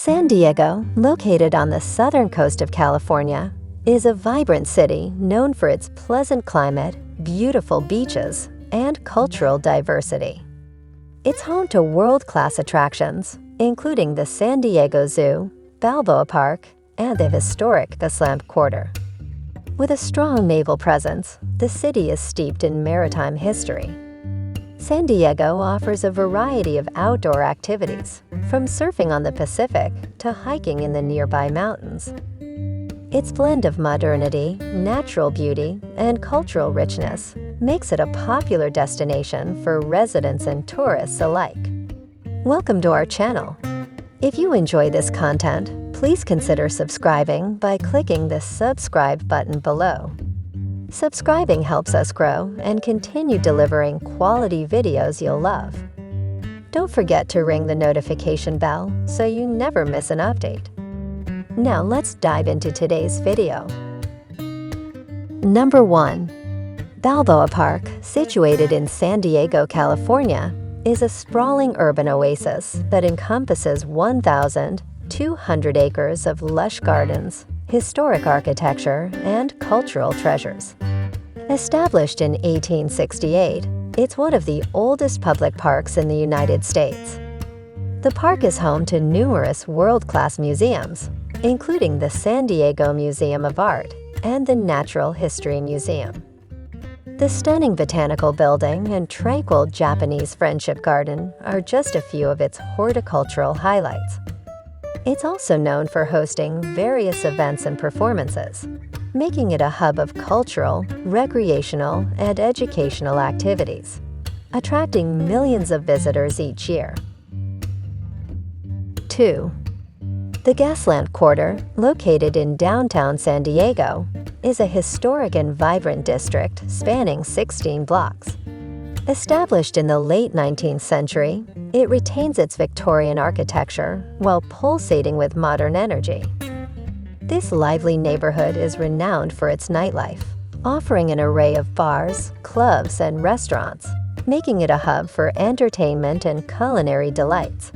San Diego, located on the southern coast of California, is a vibrant city known for its pleasant climate, beautiful beaches, and cultural diversity. It's home to world-class attractions, including the San Diego Zoo, Balboa Park, and the historic Gaslamp Quarter. With a strong naval presence, the city is steeped in maritime history. San Diego offers a variety of outdoor activities, from surfing on the Pacific to hiking in the nearby mountains. Its blend of modernity, natural beauty, and cultural richness makes it a popular destination for residents and tourists alike. Welcome to our channel. If you enjoy this content, please consider subscribing by clicking the subscribe button below. Subscribing helps us grow and continue delivering quality videos you'll love. Don't forget to ring the notification bell so you never miss an update. Now let's dive into today's video. Number 1. Balboa Park, situated in San Diego, California, is a sprawling urban oasis that encompasses 1,200 acres of lush gardens, historic architecture, and cultural treasures. Established in 1868, it's one of the oldest public parks in the United States. The park is home to numerous world-class museums, including the San Diego Museum of Art and the Natural History Museum. The stunning botanical building and tranquil Japanese friendship garden are just a few of its horticultural highlights. It's also known for hosting various events and performances, making it a hub of cultural, recreational, and educational activities, attracting millions of visitors each year. 2. The Gaslamp Quarter, located in downtown San Diego, is a historic and vibrant district spanning 16 blocks. Established in the late 19th century, it retains its Victorian architecture while pulsating with modern energy. This lively neighborhood is renowned for its nightlife, offering an array of bars, clubs, and restaurants, making it a hub for entertainment and culinary delights.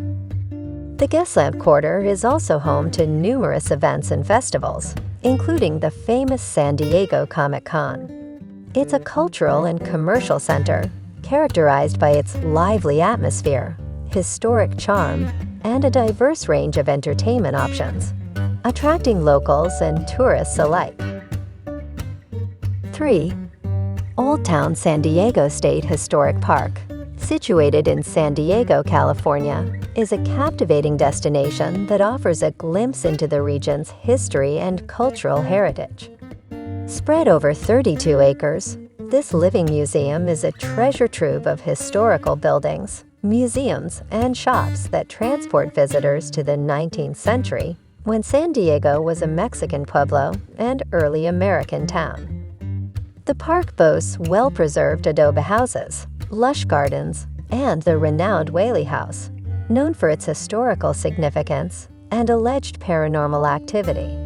The Gaslamp Quarter is also home to numerous events and festivals, including the famous San Diego Comic-Con. It's a cultural and commercial center characterized by its lively atmosphere, historic charm, and a diverse range of entertainment options, attracting locals and tourists alike. 3. Old Town San Diego State Historic Park, situated in San Diego, California, is a captivating destination that offers a glimpse into the region's history and cultural heritage. Spread over 32 acres, this living museum is a treasure trove of historical buildings, museums, and shops that transport visitors to the 19th century, when San Diego was a Mexican pueblo and early American town. The park boasts well-preserved adobe houses, lush gardens, and the renowned Whaley House, known for its historical significance and alleged paranormal activity.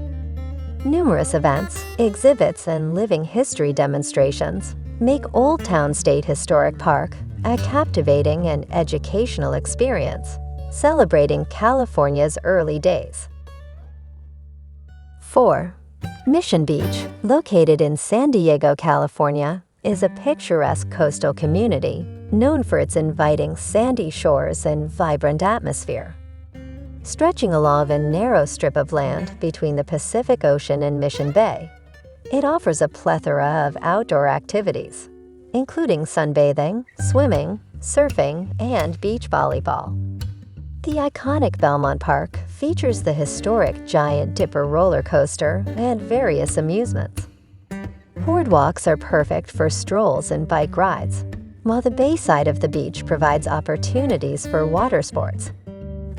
Numerous events, exhibits, and living history demonstrations make Old Town State Historic Park a captivating and educational experience, celebrating California's early days. 4. Mission Beach, located in San Diego, California, is a picturesque coastal community known for its inviting sandy shores and vibrant atmosphere. Stretching along a narrow strip of land between the Pacific Ocean and Mission Bay, it offers a plethora of outdoor activities, including sunbathing, swimming, surfing, and beach volleyball. The iconic Belmont Park features the historic Giant Dipper roller coaster and various amusements. Boardwalks are perfect for strolls and bike rides, while the bay side of the beach provides opportunities for water sports.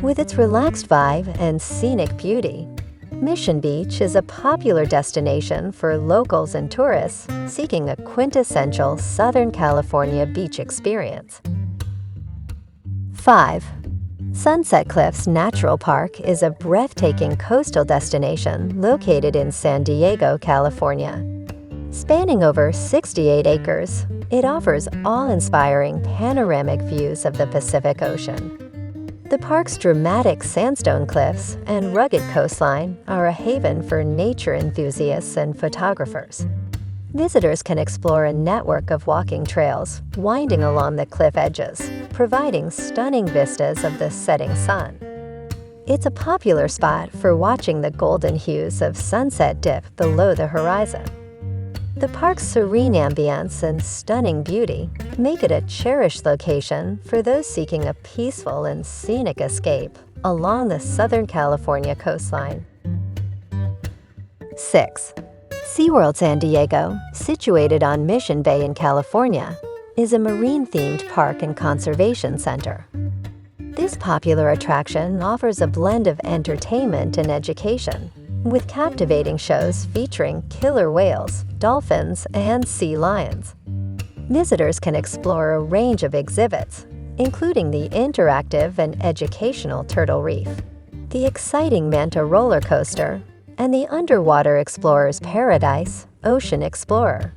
With its relaxed vibe and scenic beauty, Mission Beach is a popular destination for locals and tourists seeking a quintessential Southern California beach experience. 5. Sunset Cliffs Natural Park is a breathtaking coastal destination located in San Diego, California. Spanning over 68 acres, it offers awe-inspiring panoramic views of the Pacific Ocean. The park's dramatic sandstone cliffs and rugged coastline are a haven for nature enthusiasts and photographers. Visitors can explore a network of walking trails winding along the cliff edges, providing stunning vistas of the setting sun. It's a popular spot for watching the golden hues of sunset dip below the horizon. The park's serene ambience and stunning beauty make it a cherished location for those seeking a peaceful and scenic escape along the Southern California coastline. 6. SeaWorld San Diego, situated on Mission Bay in California, is a marine-themed park and conservation center. This popular attraction offers a blend of entertainment and education, with captivating shows featuring killer whales, dolphins, and sea lions. Visitors can explore a range of exhibits, including the interactive and educational Turtle Reef, the exciting Manta roller coaster, and the Underwater Explorer's Paradise Ocean Explorer.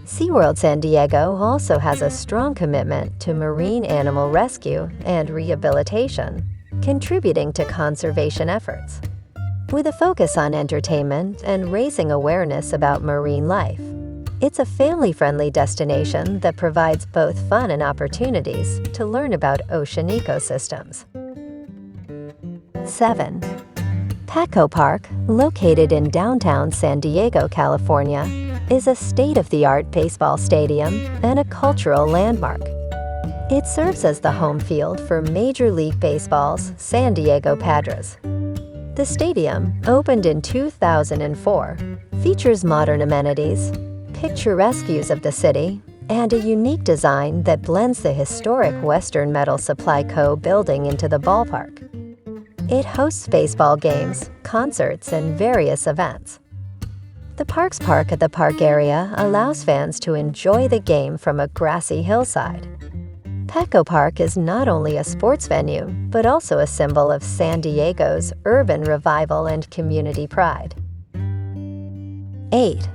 SeaWorld San Diego also has a strong commitment to marine animal rescue and rehabilitation, contributing to conservation efforts. With a focus on entertainment and raising awareness about marine life, it's a family-friendly destination that provides both fun and opportunities to learn about ocean ecosystems. 7. Petco Park, located in downtown San Diego, California, is a state-of-the-art baseball stadium and a cultural landmark. It serves as the home field for Major League Baseball's San Diego Padres. The stadium, opened in 2004, features modern amenities, picturesque views of the city, and a unique design that blends the historic Western Metal Supply Co. building into the ballpark. It hosts baseball games, concerts, and various events. The park's Park at the Park area allows fans to enjoy the game from a grassy hillside. Petco Park is not only a sports venue, but also a symbol of San Diego's urban revival and community pride. 8.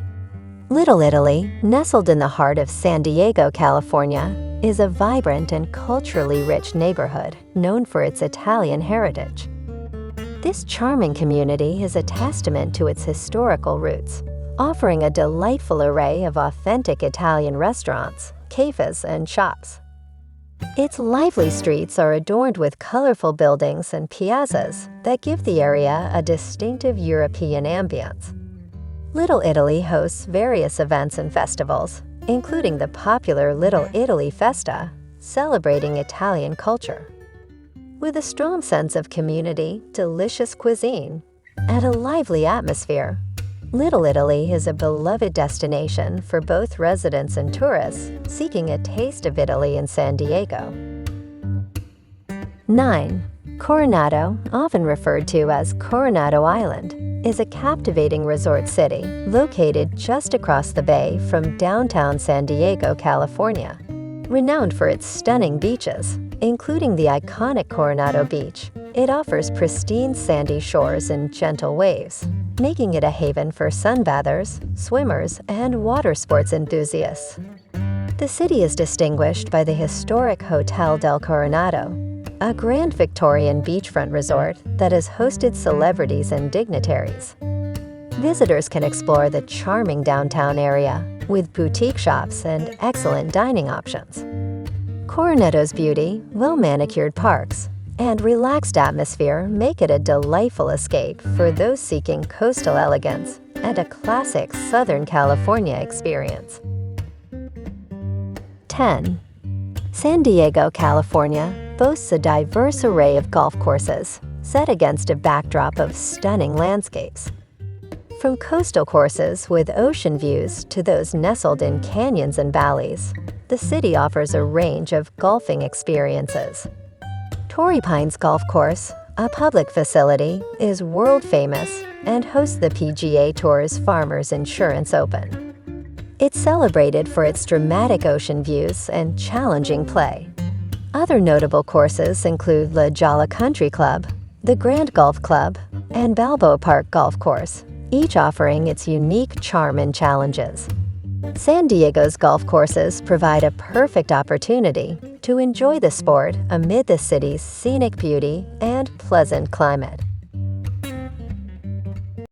Little Italy, nestled in the heart of San Diego, California, is a vibrant and culturally rich neighborhood known for its Italian heritage. This charming community is a testament to its historical roots, offering a delightful array of authentic Italian restaurants, cafes, and shops. Its lively streets are adorned with colorful buildings and piazzas that give the area a distinctive European ambience. Little Italy hosts various events and festivals, including the popular Little Italy Festa, celebrating Italian culture. With a strong sense of community, delicious cuisine, and a lively atmosphere, Little Italy is a beloved destination for both residents and tourists seeking a taste of Italy in San Diego. 9. Coronado, often referred to as Coronado Island, is a captivating resort city located just across the bay from downtown San Diego, California. Renowned for its stunning beaches, including the iconic Coronado Beach, it offers pristine sandy shores and gentle waves, making it a haven for sunbathers, swimmers, and water sports enthusiasts. The city is distinguished by the historic Hotel del Coronado, a grand Victorian beachfront resort that has hosted celebrities and dignitaries. Visitors can explore the charming downtown area with boutique shops and excellent dining options. Coronado's beauty, well-manicured parks, and relaxed atmosphere make it a delightful escape for those seeking coastal elegance and a classic Southern California experience. 10. San Diego, California boasts a diverse array of golf courses set against a backdrop of stunning landscapes. From coastal courses with ocean views to those nestled in canyons and valleys, the city offers a range of golfing experiences. Torrey Pines Golf Course, a public facility, is world-famous and hosts the PGA Tour's Farmers Insurance Open. It's celebrated for its dramatic ocean views and challenging play. Other notable courses include La Jolla Country Club, the Grand Golf Club, and Balboa Park Golf Course, each offering its unique charm and challenges. San Diego's golf courses provide a perfect opportunity to to enjoy the sport amid the city's scenic beauty and pleasant climate.